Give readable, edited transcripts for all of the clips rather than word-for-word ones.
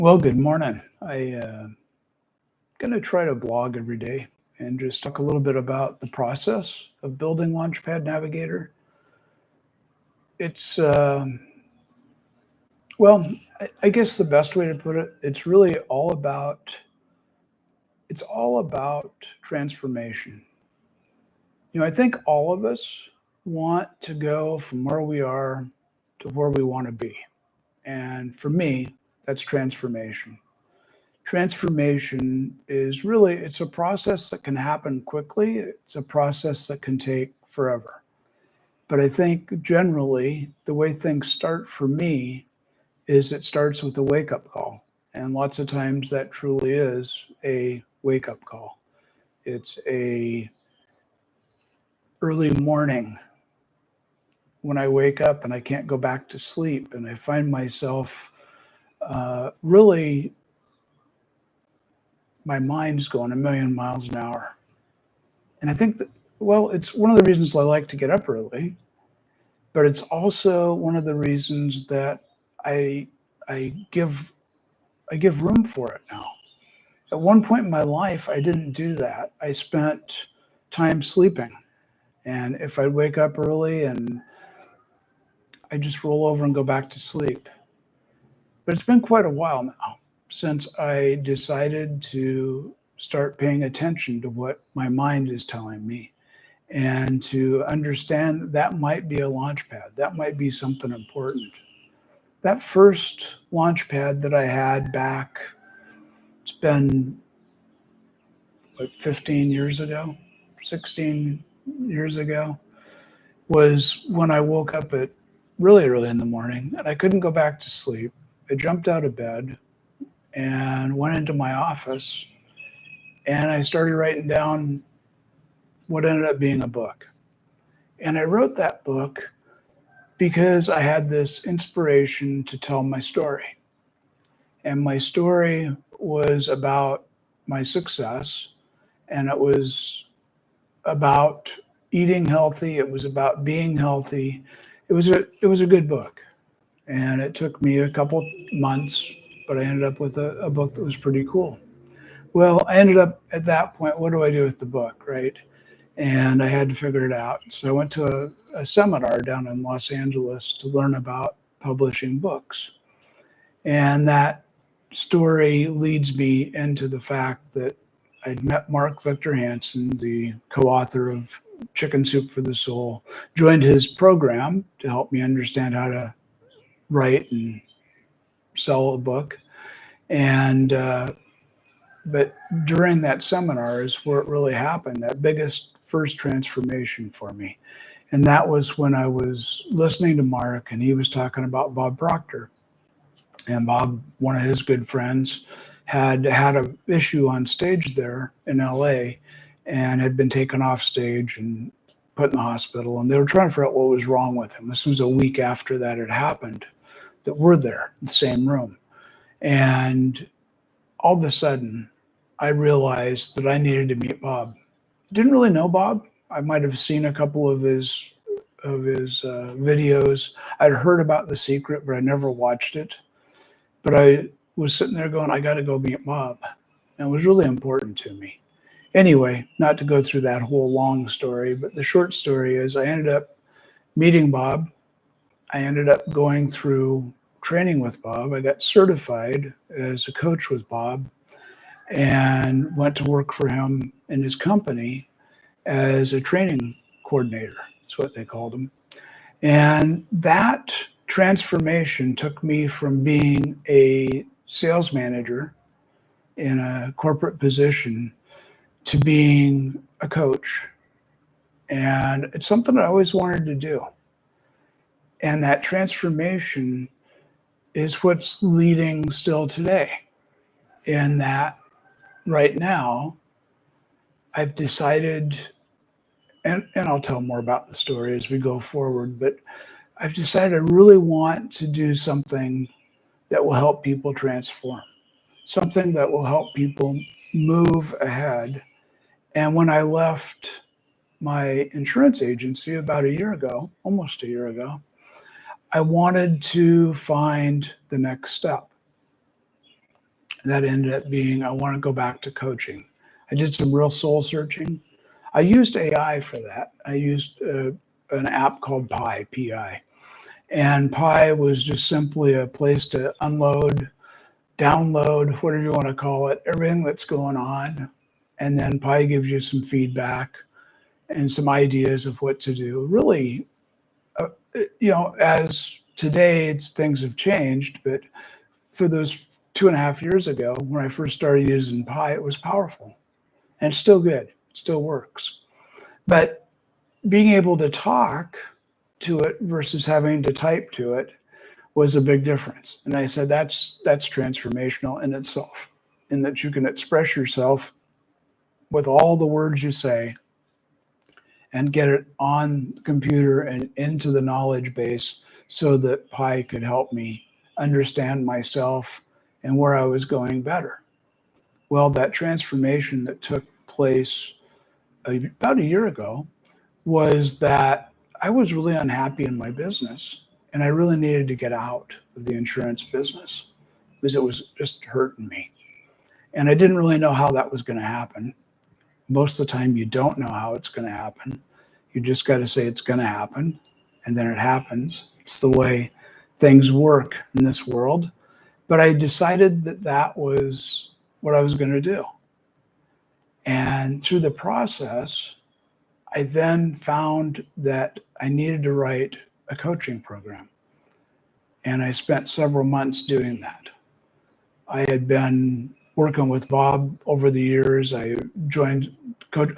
Well, good morning. I'm going to try to blog every day and just talk a little bit about the process of building Launchpad Navigator. It's, well, I guess the best way to put it, it's all about transformation. I think all of us want to go from where we are to where we want to be. And for me, that's transformation. Transformation is really, it's a process that can happen quickly. It's a process that can take forever. But I think generally the way things start for me is it starts with a wake-up call. And lots of times that truly is a wake-up call. It's a early morning when I wake up and I can't go back to sleep, and I find myself really, my mind's going a million miles an hour. And I think that, well, it's one of the reasons I like to get up early, but it's also one of the reasons that I I give I give room for it now. At one point in my life, I didn't do that. I spent time sleeping. And if I wake up early and I just roll over and go back to sleep. But it's been quite a while now since I decided to start paying attention to what my mind is telling me and to understand that that might be a launch pad. That might be something important. That first launch pad that I had back, it's been, what, 15 years ago, 16 years ago, was when I woke up at really early in the morning and I couldn't go back to sleep. I jumped out of bed and went into my office and I started writing down what ended up being a book. And I wrote that book because I had this inspiration to tell my story. And my story was about my success, and it was about eating healthy. It was about being healthy. It was a good book. And it took me a couple months, but I ended up with a book that was pretty cool. Well, I ended up at that point, what do I do with the book, right? And I had to figure it out. So I went to a seminar down in Los Angeles to learn about publishing books. And that story leads me into the fact that I'd met Mark Victor Hansen, the co-author of Chicken Soup for the Soul, joined his program to help me understand how to write and sell a book. And but during that seminar is where it really happened, that biggest first transformation for me. And that was when I was listening to Mark and he was talking about Bob Proctor. And Bob, one of his good friends, had had an issue on stage there in LA and had been taken off stage and put in the hospital. And they were trying to figure out what was wrong with him. This was a week after that had happened, that we're there in the same room. And all of a sudden, I realized that I needed to meet Bob. Didn't really know Bob. I might have seen a couple of his videos. I'd heard about The Secret, but I never watched it. But I was sitting there going, I got to go meet Bob. And it was really important to me. Anyway, not to go through that whole long story, but the short story is I ended up meeting Bob. I ended up going through training with Bob. I got certified as a coach with Bob and went to work for him in his company as a training coordinator. That's what they called him. And that transformation took me from being a sales manager in a corporate position to being a coach. And it's something I always wanted to do. And that transformation is what's leading still today. In that right now, I've decided, and I'll tell more about the story as we go forward, but I've decided I really want to do something that will help people transform, something that will help people move ahead. And when I left my insurance agency about a year ago, almost a year ago, I wanted to find the next step. that ended up being, I want to go back to coaching. I did some real soul searching. I used AI for that. I used an app called Pi, and Pi was just simply a place to unload, download, whatever you want to call it, everything that's going on. And then Pi gives you some feedback and some ideas of what to do. Really, uh, as today things have changed, but for those 2.5 years ago, when I first started using Pi, it was powerful and it's still good. It still works. But being able to talk to it versus having to type to it was a big difference. And I said, that's transformational in itself, in that you can express yourself with all the words you say and get it on the computer and into the knowledge base so that Pi could help me understand myself and where I was going better. Well, that transformation that took place about a year ago was that I was really unhappy in my business and I really needed to get out of the insurance business because it was just hurting me. And I didn't really know how that was going to happen. Most of the time, you don't know how it's going to happen. You just got to say it's going to happen, and then it happens. It's the way things work in this world. But I decided that that was what I was going to do. And through the process, I then found that I needed to write a coaching program. And I spent several months doing that. I had been working with Bob over the years. I joined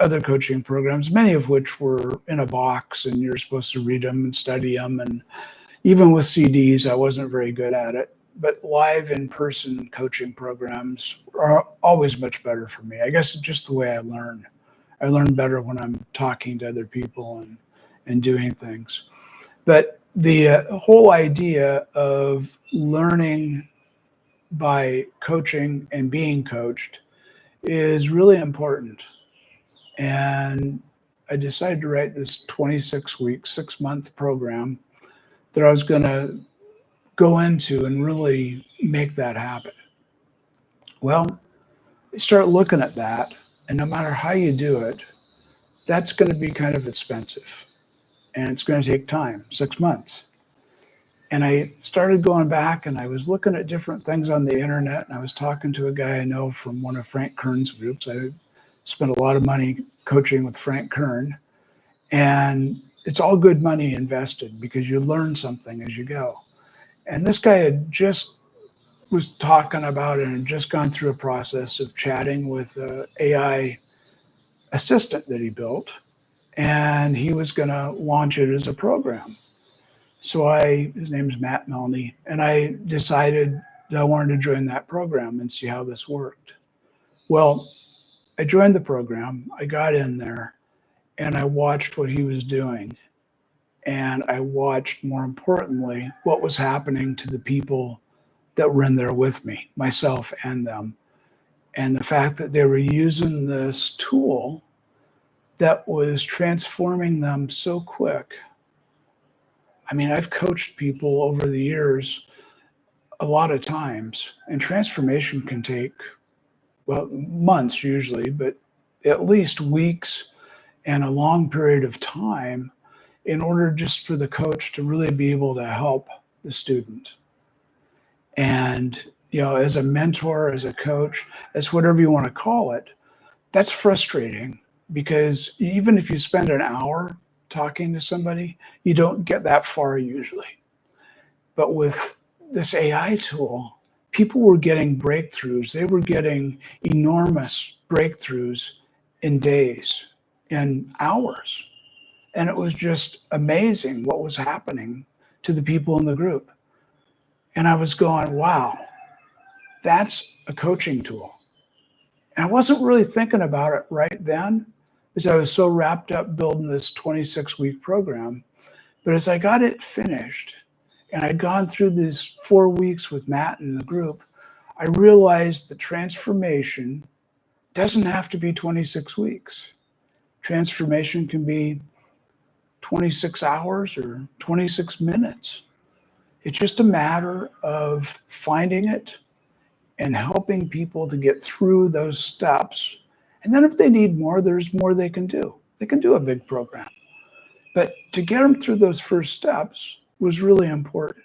other coaching programs, many of which were in a box and you're supposed to read them and study them. And even with CDs, I wasn't very good at it. But live in-person coaching programs are always much better for me. I guess it's just the way I learn. I learn better when I'm talking to other people and doing things. But the whole idea of learning by coaching and being coached is really important. And I decided to write this 26-week, 6-month program that I was going to go into and really make that happen. Well, you start looking at that, and no matter how you do it, that's going to be kind of expensive. And it's going to take time, 6 months. And I started going back and I was looking at different things on the internet. And I was talking to a guy I know from one of Frank Kern's groups. I spent a lot of money coaching with Frank Kern. And it's all good money invested because you learn something as you go. And this guy had just was talking about it and had just gone through a process of chatting with an AI assistant that he built. And he was going to launch it as a program. So his name's Matt Melney, and I decided that I wanted to join that program and see how this worked. Well, I joined the program, I got in there, and I watched what he was doing. And I watched, more importantly, what was happening to the people that were in there with me, myself and them. And the fact that they were using this tool that was transforming them so quick. I mean, I've coached people over the years a lot of times, and transformation can take, well, months usually, but at least weeks and a long period of time in order just for the coach to really be able to help the student. And, as a mentor, as a coach, as whatever you want to call it, that's frustrating because even if you spend an hour talking to somebody, you don't get that far usually. But with this AI tool, people were getting breakthroughs. They were getting enormous breakthroughs in days, in hours. And it was just amazing what was happening to the people in the group. And I was going, wow, that's a coaching tool. And I wasn't really thinking about it right then because I was so wrapped up building this 26-week program. But as I got it finished and I'd gone through these 4 weeks with Matt and the group, I realized that transformation doesn't have to be 26 weeks. Transformation can be 26 hours or 26 minutes. It's just a matter of finding it and helping people to get through those steps. And then if they need more, there's more they can do. They can do a big program. But to get them through those first steps was really important.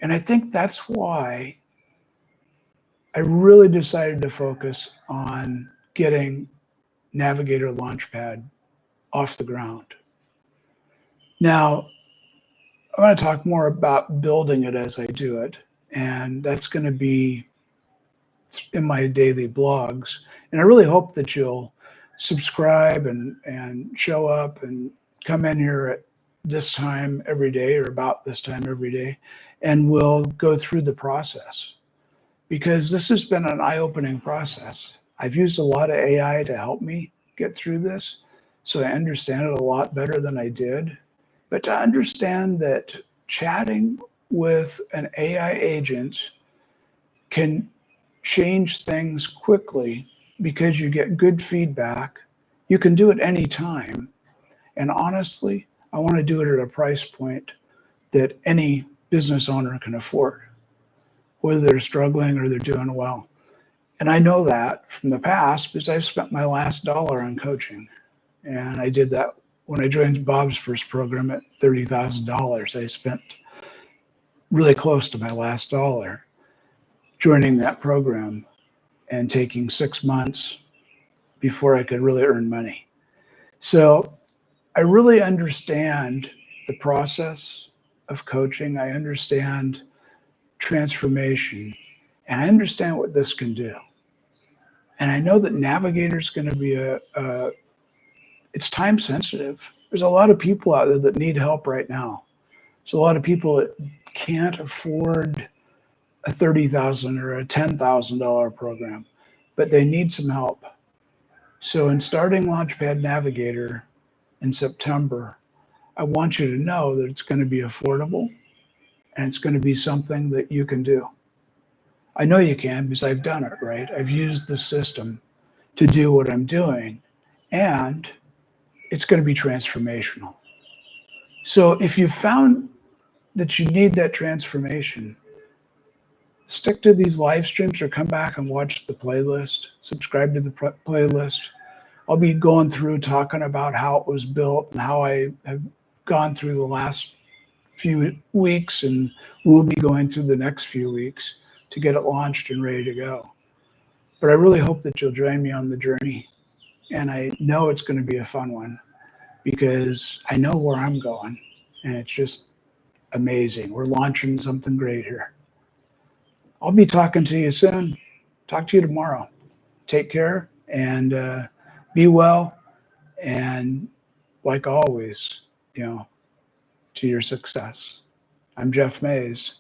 And I think that's why I really decided to focus on getting Navigator Launchpad off the ground. Now, I want to talk more about building it as I do it. And that's going to be in my daily blogs. And I really hope that you'll subscribe and show up and come in here at this time every day or about this time every day, and we'll go through the process, because this has been an eye-opening process. I've used a lot of AI to help me get through this, so I understand it a lot better than I did. But to understand that chatting with an AI agent can change things quickly because you get good feedback. You can do it anytime. And honestly, I want to do it at a price point that any business owner can afford, whether they're struggling or they're doing well. And I know that from the past because I've spent my last dollar on coaching. And I did that when I joined Bob's first program at $30,000. I spent really close to my last dollar joining that program and taking 6 months before I could really earn money. So I really understand the process of coaching. I understand transformation, and I understand what this can do. And I know that Navigator is going to be it's time sensitive. There's a lot of people out there that need help right now. There's a lot of people that can't afford a $30,000 or a $10,000 program, but they need some help. So in starting Launchpad Navigator in September, I want you to know that it's going to be affordable and it's going to be something that you can do. I know you can because I've done it, right? I've used the system to do what I'm doing, and it's going to be transformational. So if you found that you need that transformation, stick to these live streams or come back and watch the playlist, subscribe to the playlist. I'll be going through talking about how it was built and how I have gone through the last few weeks, and we'll be going through the next few weeks to get it launched and ready to go. But I really hope that you'll join me on the journey. And I know it's going to be a fun one because I know where I'm going, and it's just amazing. We're launching something great here. I'll be talking to you soon. Talk to you tomorrow. Take care and be well. And like always, to your success. I'm Jeff Mays.